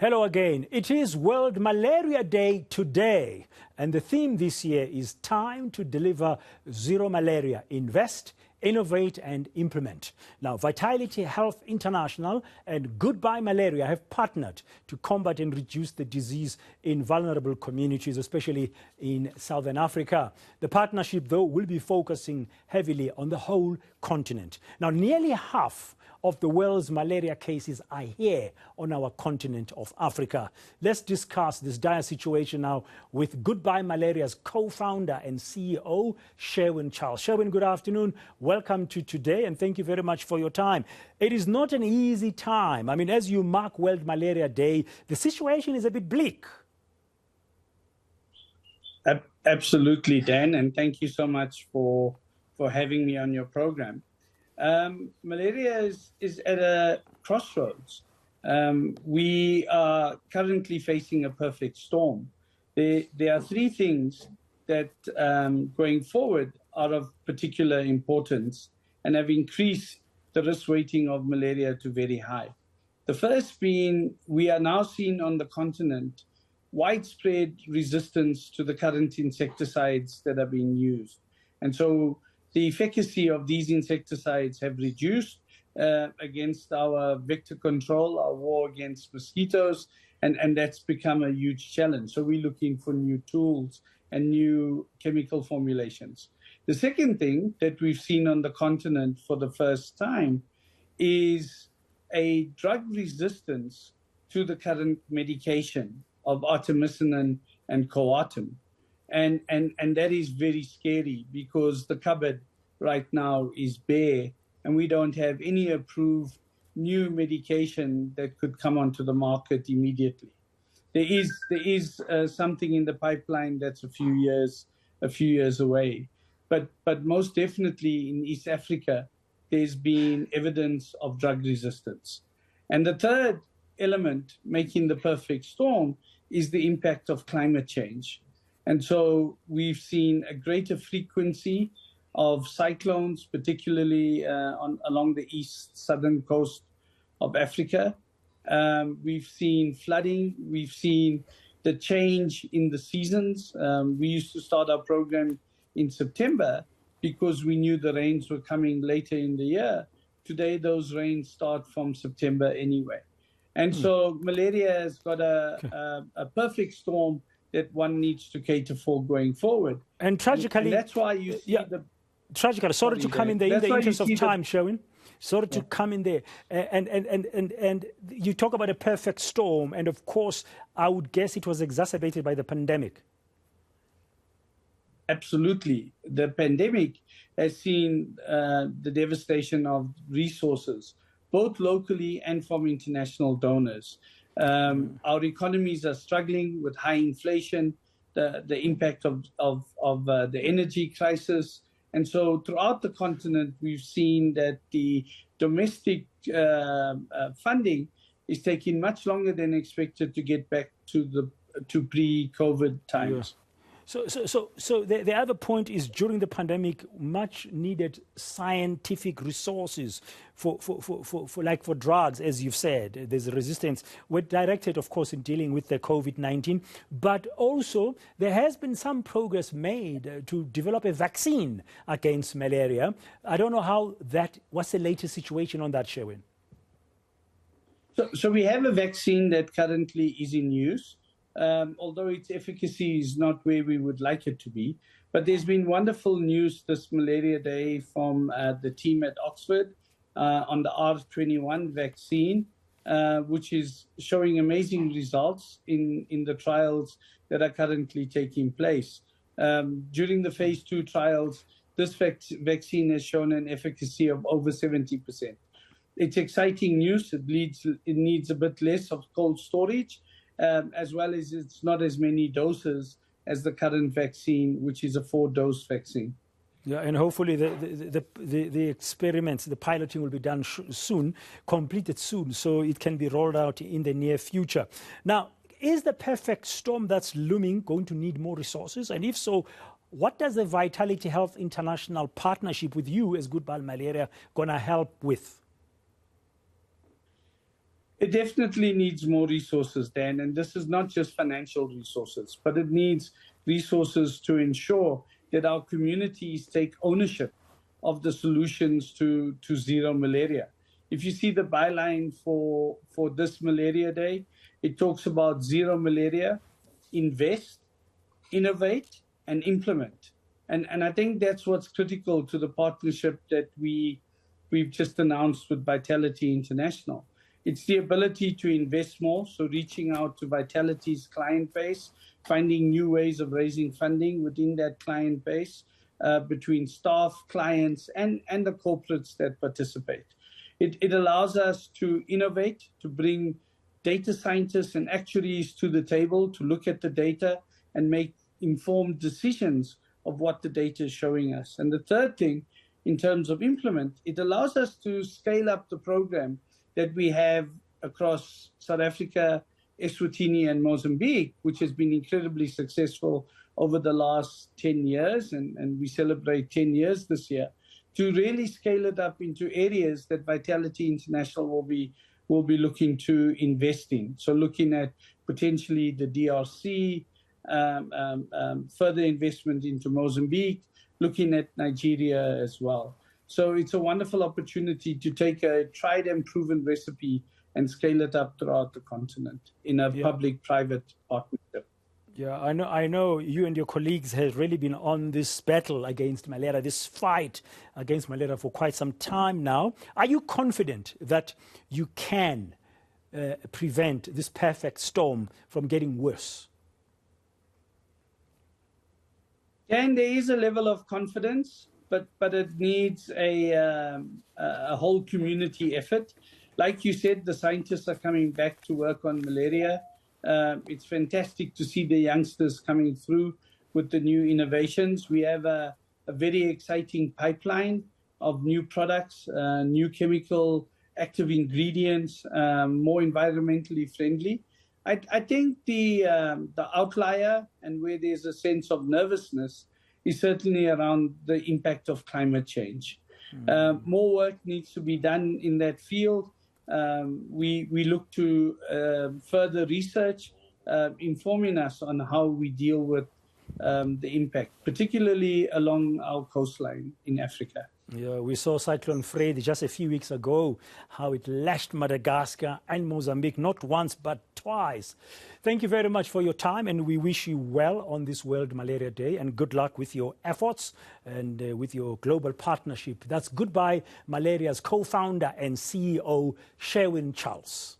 Hello again. It is World Malaria Day today, and the theme this year is Time to Deliver Zero Malaria. Invest, innovate and implement. Now, Vitality Health International and Goodbye Malaria have partnered to combat and reduce the disease in vulnerable communities, especially in Southern Africa. The partnership, though, will be focusing heavily on the whole continent. Now, nearly half of the world's malaria cases are here on our continent of Africa. Let's discuss this dire situation now with Goodbye Malaria's co-founder and CEO, Sherwin Charles. Sherwin, good afternoon. Welcome to today, and thank you very much for your time. It is not an easy time. I mean, as you mark World Malaria Day, the situation is a bit bleak. Absolutely, Dan, and thank you so much for having me on your program. Malaria is at a crossroads. We are currently facing a perfect storm. There are three things that, going forward, are of particular importance and have increased the risk rating of malaria to very high. The first being, we are now seeing on the continent widespread resistance to the current insecticides that are being used. And so the efficacy of these insecticides have reduced against our vector control, our war against mosquitoes, and that's become a huge challenge. So we're looking for new tools and new chemical formulations. The second thing that we've seen on the continent for the first time is a drug resistance to the current medication of artemisinin and coartem. And that is very scary because the cupboard right now is bare and we don't have any approved new medication that could come onto the market immediately. There is something in the pipeline that's a few years away. But most definitely in East Africa, there's been evidence of drug resistance. And the third element making the perfect storm is the impact of climate change. And so we've seen a greater frequency of cyclones, particularly along the southern coast of Africa. We've seen flooding. We've seen the change in the seasons. We used to start our program in September because we knew the rains were coming later in the year. Today, those rains start from September anyway. And so malaria has got a perfect storm that one needs to cater for going forward. And tragically, and that's why you see tragically, sorry to come in there in the interest of time, Sherwin. Sorry to come in there. And you talk about a perfect storm, and of course, I would guess it was exacerbated by the pandemic. Absolutely. The pandemic has seen the devastation of resources, both locally and from international donors. Our economies are struggling with high inflation, the impact of the energy crisis. And so throughout the continent, we've seen that the domestic funding is taking much longer than expected to get back to pre-COVID times. Yeah. So the other point is, during the pandemic, much needed scientific resources for drugs, as you've said. There's a resistance. We're directed, of course, in dealing with the COVID-19, but also there has been some progress made to develop a vaccine against malaria. I don't know what's the latest situation on that, Sherwin? So we have a vaccine that currently is in use. Although its efficacy is not where we would like it to be. But there's been wonderful news this Malaria Day from the team at Oxford on the R21 vaccine, which is showing amazing results in the trials that are currently taking place. During the phase 2 trials, this vaccine has shown an efficacy of over 70%. It's exciting news. It needs a bit less of cold storage, as well as it's not as many doses as the current vaccine, which is a 4-dose vaccine. Yeah, and hopefully the experiments, the piloting will be done soon, completed soon, so it can be rolled out in the near future. Now, is the perfect storm that's looming going to need more resources? And if so, what does the Vitality Health International partnership with you as Goodbye Malaria going to help with? It definitely needs more resources, Dan, and this is not just financial resources, but it needs resources to ensure that our communities take ownership of the solutions to zero malaria. If you see the byline for this Malaria Day, it talks about zero malaria, invest, innovate, and implement. And I think that's what's critical to the partnership that we've just announced with Vitality International. It's the ability to invest more, so reaching out to Vitality's client base, finding new ways of raising funding within that client base, between staff, clients, and the corporates that participate. It allows us to innovate, to bring data scientists and actuaries to the table to look at the data and make informed decisions of what the data is showing us. And the third thing, in terms of implement, it allows us to scale up the program that we have across South Africa, Eswatini, and Mozambique, which has been incredibly successful over the last 10 years, and we celebrate 10 years this year, to really scale it up into areas that Vitality International will be looking to invest in. So looking at potentially the DRC, further investment into Mozambique, looking at Nigeria as well. So it's a wonderful opportunity to take a tried and proven recipe and scale it up throughout the continent in a public-private partnership. Yeah, I know you and your colleagues have really been on this battle against malaria, this fight against malaria for quite some time now. Are you confident that you can prevent this perfect storm from getting worse? And there is a level of confidence, but it needs a whole community effort. Like you said, the scientists are coming back to work on malaria. It's fantastic to see the youngsters coming through with the new innovations. We have a very exciting pipeline of new products, new chemical active ingredients, more environmentally friendly. I think the outlier and where there's a sense of nervousness is certainly around the impact of climate change. More work needs to be done in that field. We look to further research informing us on how we deal with the impact, particularly along our coastline in Africa. Yeah, we saw Cyclone Freddy just a few weeks ago, how it lashed Madagascar and Mozambique, not once, but twice. Thank you very much for your time, and we wish you well on this World Malaria Day, and good luck with your efforts and with your global partnership. That's Goodbye Malaria's co-founder and CEO, Sherwin Charles.